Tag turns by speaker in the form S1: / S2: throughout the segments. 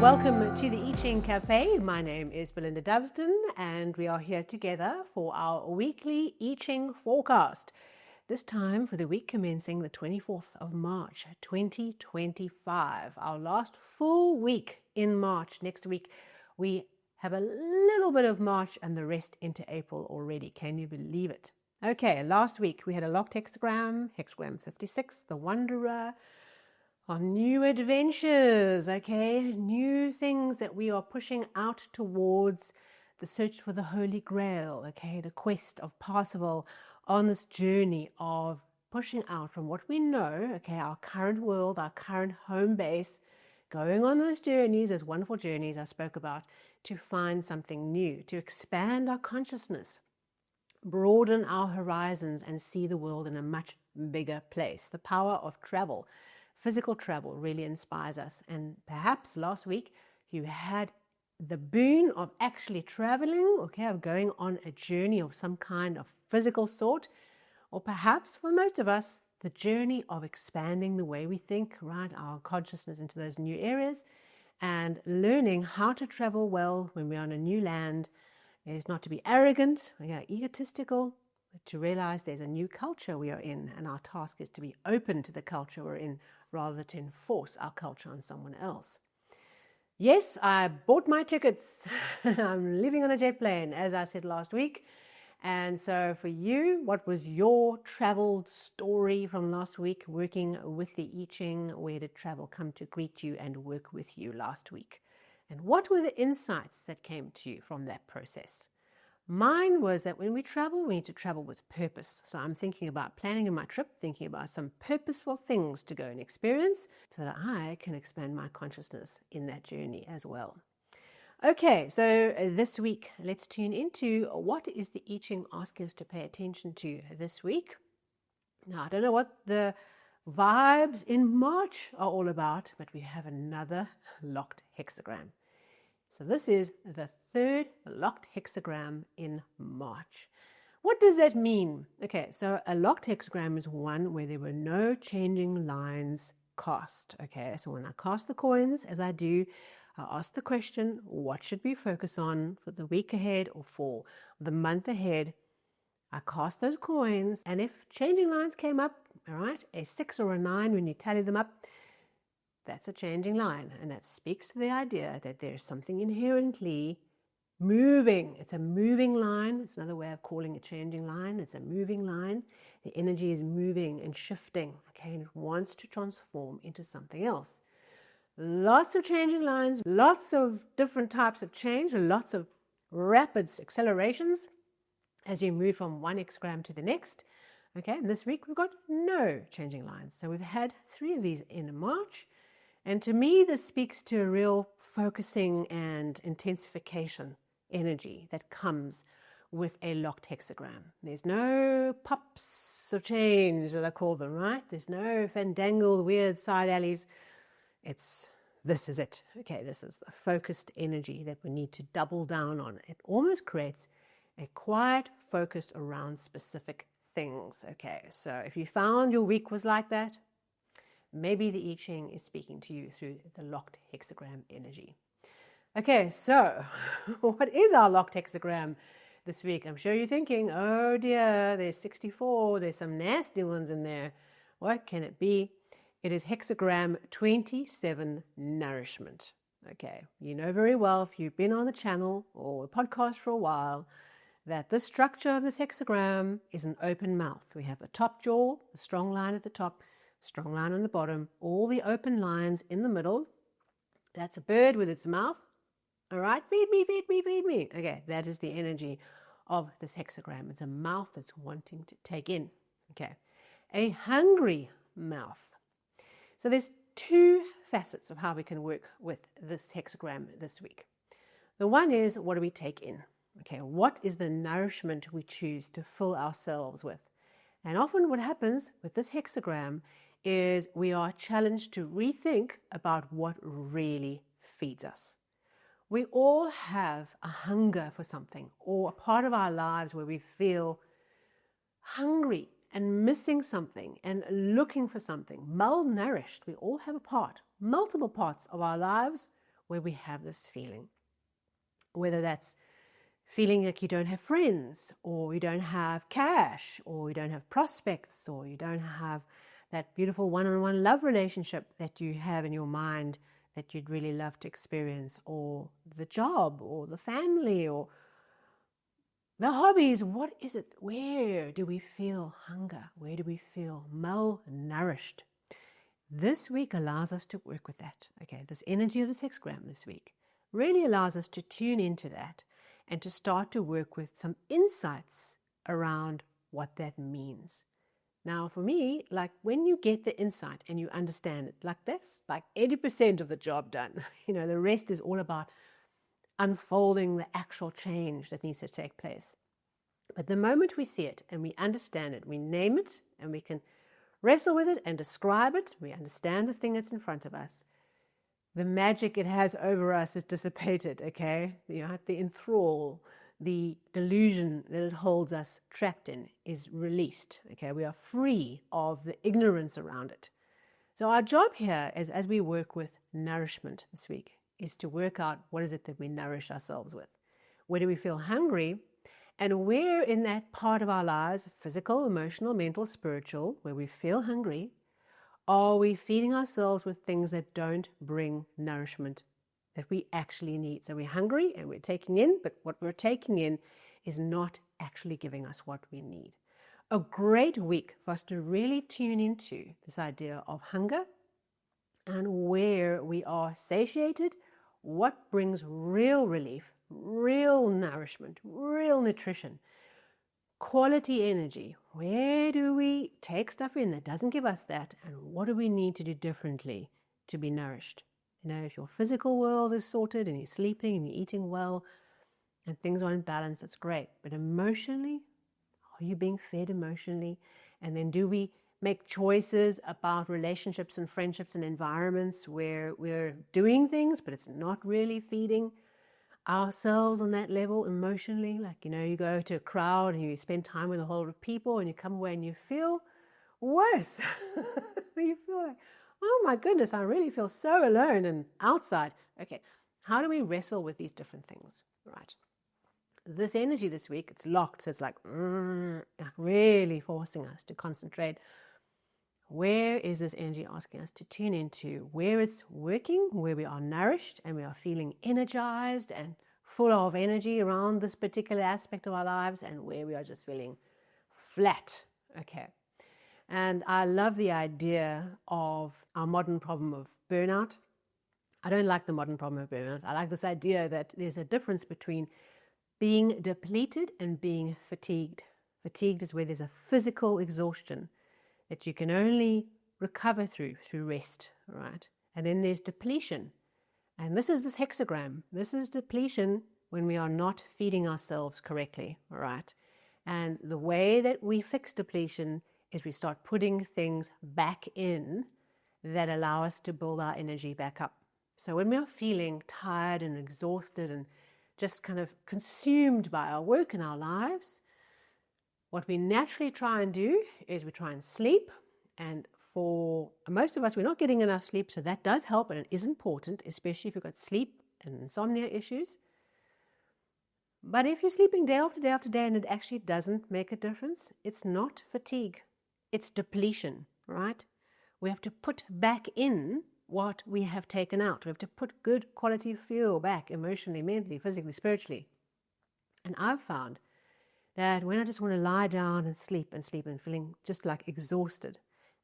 S1: Welcome to the I Ching Cafe. My name is Belinda Doveston and we are here together for our weekly I Ching forecast. This time for the week commencing the 24th of March 2025, our last full week in March. Next week we have a little bit of March and the rest into April already. Can you believe it? Okay, last week we had a locked hexagram, hexagram 56, the Wanderer, on new adventures, okay, new things that we are pushing out towards the search for the Holy Grail, okay, the quest of Parsifal on this journey of pushing out from what we know, okay, our current world, our current home base, going on those journeys, those wonderful journeys I spoke about, to find something new, to expand our consciousness, broaden our horizons and see the world in a much bigger place. The power of travel. Physical travel really inspires us. And perhaps last week you had the boon of actually traveling, okay, of going on a journey of some kind of physical sort, or perhaps for most of us, the journey of expanding the way we think, right, our consciousness into those new areas and learning how to travel well when we're on a new land. Is not to be arrogant, we are egotistical, but to realize there's a new culture we are in, and our task is to be open to the culture we're in rather than to enforce our culture on someone else. Yes, I bought my tickets. I'm living on a jet plane, as I said last week. And so for you, what was your travel story from last week, working with the I Ching? Where did travel come to greet you and work with you last week? And what were the insights that came to you from that process? Mine was that when we travel, we need to travel with purpose. So I'm thinking about planning my trip, thinking about some purposeful things to go and experience so that I can expand my consciousness in that journey as well. Okay, so this week, let's tune into what is the I Ching asking us to pay attention to this week. Now, I don't know what the vibes in March are all about, but we have another locked hexagram. So this is the third locked hexagram in March. What does that mean? Okay, so a locked hexagram is one where there were no changing lines cast. Okay, so when I cast the coins, as I do, I ask the question, what should we focus on for the week ahead or for the month ahead? I cast those coins, and if changing lines came up, all right, a 6 or a 9, when you tally them up, that's a changing line, and that speaks to the idea that there's something inherently moving. It's a moving line. It's another way of calling a changing line. It's a moving line. The energy is moving and shifting, okay, and it wants to transform into something else. Lots of changing lines, lots of different types of change, lots of rapid accelerations as you move from one hexagram to the next. Okay, and this week we've got no changing lines. So we've had 3 of these in March. And to me, this speaks to a real focusing and intensification energy that comes with a locked hexagram. There's no pops of change, as I call them, right? There's no fandangled, weird side alleys. This is it. Okay, this is the focused energy that we need to double down on. It almost creates a quiet focus around specific things. Okay, so if you found your week was like that, maybe the I Ching is speaking to you through the locked hexagram energy. Okay, so what is our locked hexagram this week? I'm sure you're thinking, oh dear, there's 64, there's some nasty ones in there. What can it be? It is hexagram 27, nourishment. Okay, you know very well if you've been on the channel or a podcast for a while that the structure of this hexagram is an open mouth. We have a top jaw, a strong line at the top, strong line on the bottom, all the open lines in the middle. That's a bird with its mouth. All right, feed me, feed me, feed me. Okay, that is the energy of this hexagram. It's a mouth that's wanting to take in. Okay, a hungry mouth. So there's 2 facets of how we can work with this hexagram this week. The one is, what do we take in? Okay, what is the nourishment we choose to fill ourselves with? And often what happens with this hexagram is we are challenged to rethink about what really feeds us. We all have a hunger for something, or a part of our lives where we feel hungry and missing something and looking for something, malnourished. We all have a part, multiple parts of our lives where we have this feeling. Whether that's feeling like you don't have friends, or you don't have cash, or you don't have prospects, or you don't have that beautiful one-on-one love relationship that you have in your mind that you'd really love to experience, or the job, or the family, or the hobbies. What is it? Where do we feel hunger? Where do we feel malnourished? This week allows us to work with that. Okay, this energy of this hexagram this week really allows us to tune into that and to start to work with some insights around what that means. Now, for me, like when you get the insight and you understand it, like that's like 80% of the job done. The rest is all about unfolding the actual change that needs to take place. But the moment we see it and we understand it, we name it and we can wrestle with it and describe it, we understand the thing that's in front of us, the magic it has over us is dissipated, okay? The enthrall, the delusion that it holds us trapped in is released, okay? We are free of the ignorance around it. So our job here is, as we work with nourishment this week, is to work out what is it that we nourish ourselves with. Where do we feel hungry? And where in that part of our lives, physical, emotional, mental, spiritual, where we feel hungry, are we feeding ourselves with things that don't bring nourishment that we actually need? So we're hungry and we're taking in, but what we're taking in is not actually giving us what we need. A great week for us to really tune into this idea of hunger and where we are satiated, what brings real relief, real nourishment, real nutrition, quality energy. Where do we take stuff in that doesn't give us that, and what do we need to do differently to be nourished? If your physical world is sorted and you're sleeping and you're eating well and things are in balance, that's great. But emotionally, are you being fed emotionally? And then do we make choices about relationships and friendships and environments where we're doing things, but it's not really feeding ourselves on that level emotionally? Like, you go to a crowd and you spend time with a whole lot of people and you come away and you feel worse. You feel like, oh my goodness, I really feel so alone and outside. Okay, how do we wrestle with these different things, right? This energy this week, it's locked. So it's like really forcing us to concentrate. Where is this energy asking us to tune into? Where it's working, where we are nourished and we are feeling energized and full of energy around this particular aspect of our lives, and where we are just feeling flat. Okay. And I love the idea of our modern problem of burnout. I don't like the modern problem of burnout. I like this idea that there's a difference between being depleted and being fatigued. Fatigued is where there's a physical exhaustion that you can only recover through rest, right? And then there's depletion. And this is this hexagram. This is depletion when we are not feeding ourselves correctly, all right? And the way that we fix depletion is we start putting things back in that allow us to build our energy back up. So when we are feeling tired and exhausted and just kind of consumed by our work and our lives, what we naturally try and do is we try and sleep. And for most of us, we're not getting enough sleep, so that does help, and it is important, especially if you've got sleep and insomnia issues. But if you're sleeping day after day after day and it actually doesn't make a difference, it's not fatigue, it's depletion, right? We have to put back in what we have taken out. We have to put good quality fuel back emotionally, mentally, physically, spiritually. And I've found that when I just want to lie down and sleep and feeling just like exhausted,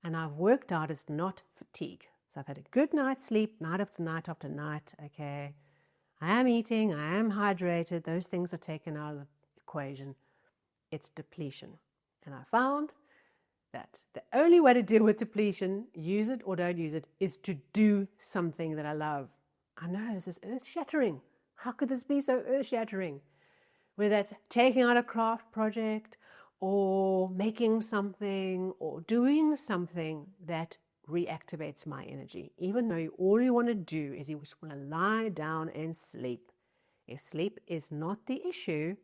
S1: and I've worked out it's not fatigue. So I've had a good night's sleep, night after night after night, okay. I am eating, I am hydrated, those things are taken out of the equation. It's depletion. And I found that the only way to deal with depletion, use it or don't use it, is to do something that I love. I know this is earth-shattering. How could this be so earth-shattering? Whether that's taking out a craft project or making something or doing something that reactivates my energy. Even though all you want to do is you just want to lie down and sleep. If sleep is not the issue,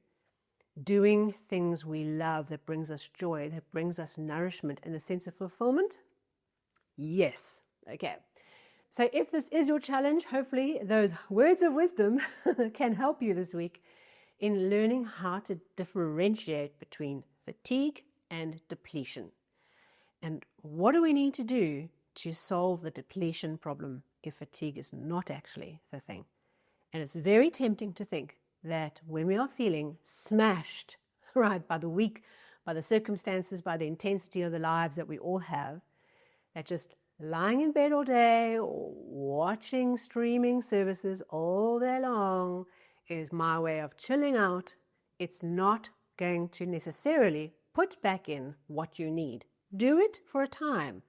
S1: doing things we love that brings us joy, that brings us nourishment and a sense of fulfillment, yes. Okay. So if this is your challenge, hopefully those words of wisdom can help you this week in learning how to differentiate between fatigue and depletion. And what do we need to do to solve the depletion problem if fatigue is not actually the thing? And it's very tempting to think that when we are feeling smashed, right, by the week, by the circumstances, by the intensity of the lives that we all have, that just lying in bed all day or watching streaming services all day long is my way of chilling out. It's not going to necessarily put back in what you need. Do it for a time,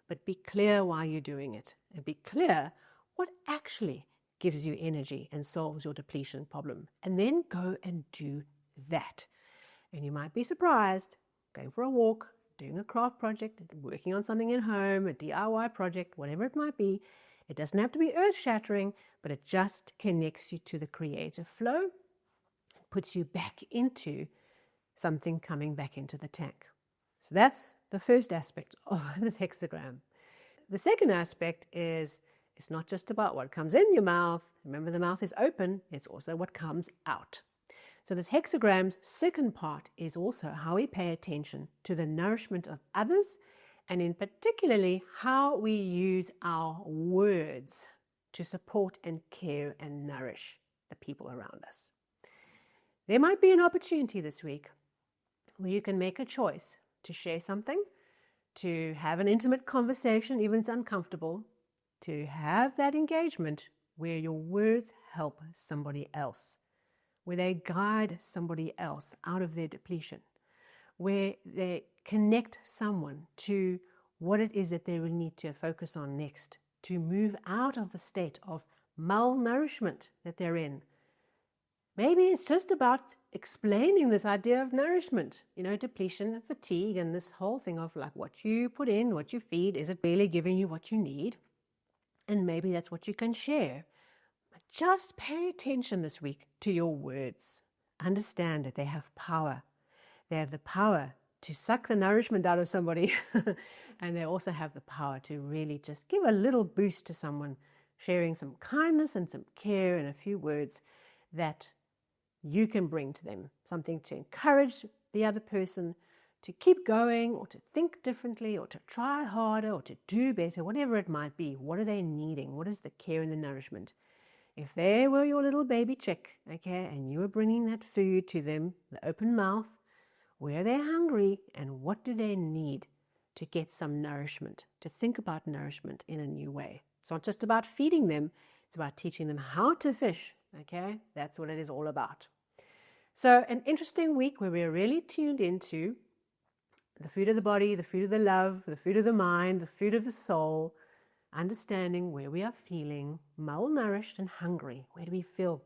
S1: but be clear why you're doing it, and be clear what actually gives you energy and solves your depletion problem, and then go and do that. And you might be surprised, going for a walk, doing a craft project, working on something at home, a DIY project, whatever it might be. It doesn't have to be earth-shattering, but it just connects you to the creative flow, puts you back into something coming back into the tank. So that's the first aspect of this hexagram. The second aspect is it's not just about what comes in your mouth. Remember, the mouth is open. It's also what comes out. So this hexagram's second part is also how we pay attention to the nourishment of others, and in particularly how we use our words to support and care and nourish the people around us. There might be an opportunity this week where you can make a choice to share something, to have an intimate conversation, even if it's uncomfortable, to have that engagement where your words help somebody else, where they guide somebody else out of their depletion, where they connect someone to what it is that they will need to focus on next to move out of the state of malnourishment that they're in. Maybe it's just about explaining this idea of nourishment, depletion and fatigue, and this whole thing of like what you put in, what you feed, is it really giving you what you need? And maybe that's what you can share. But just pay attention this week to your words. Understand that they have power. They have the power to suck the nourishment out of somebody. And they also have the power to really just give a little boost to someone, sharing some kindness and some care and a few words that you can bring to them. Something to encourage the other person to keep going, or to think differently, or to try harder, or to do better, whatever it might be. What are they needing? What is the care and the nourishment? If they were your little baby chick, okay, and you were bringing that food to them, the open mouth, where they're hungry, and what do they need to get some nourishment, to think about nourishment in a new way. It's not just about feeding them, it's about teaching them how to fish, okay? That's what it is all about. So an interesting week where we're really tuned into the food of the body, the food of the love, the food of the mind, the food of the soul, understanding where we are feeling malnourished and hungry. Where do we feel,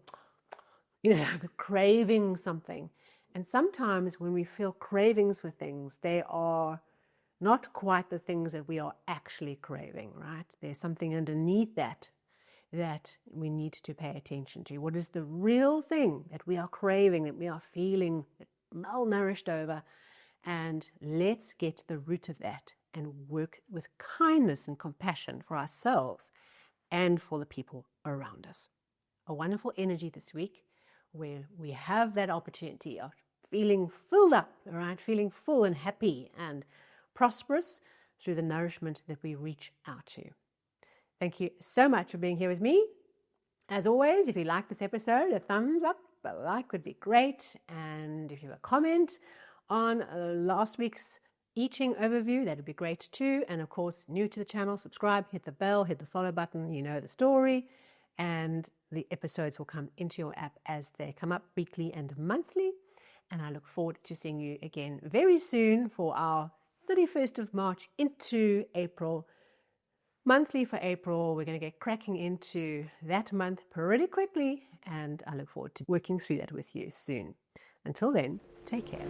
S1: craving something? And sometimes when we feel cravings for things, they are not quite the things that we are actually craving, right? There's something underneath that we need to pay attention to. What is the real thing that we are craving, that we are feeling malnourished over? And let's get to the root of that and work with kindness and compassion for ourselves and for the people around us. A wonderful energy this week where we have that opportunity of feeling filled up, right? Feeling full and happy and prosperous through the nourishment that we reach out to. Thank you so much for being here with me. As always, if you like this episode, a thumbs up, a like would be great. And if you have a comment on last week's I Ching overview, that would be great too. And of course, new to the channel, subscribe, hit the bell, hit the follow button, you know the story. And the episodes will come into your app as they come up weekly and monthly. And I look forward to seeing you again very soon for our 31st of March into April. Monthly for April. We're going to get cracking into that month pretty quickly. And I look forward to working through that with you soon. Until then, take care.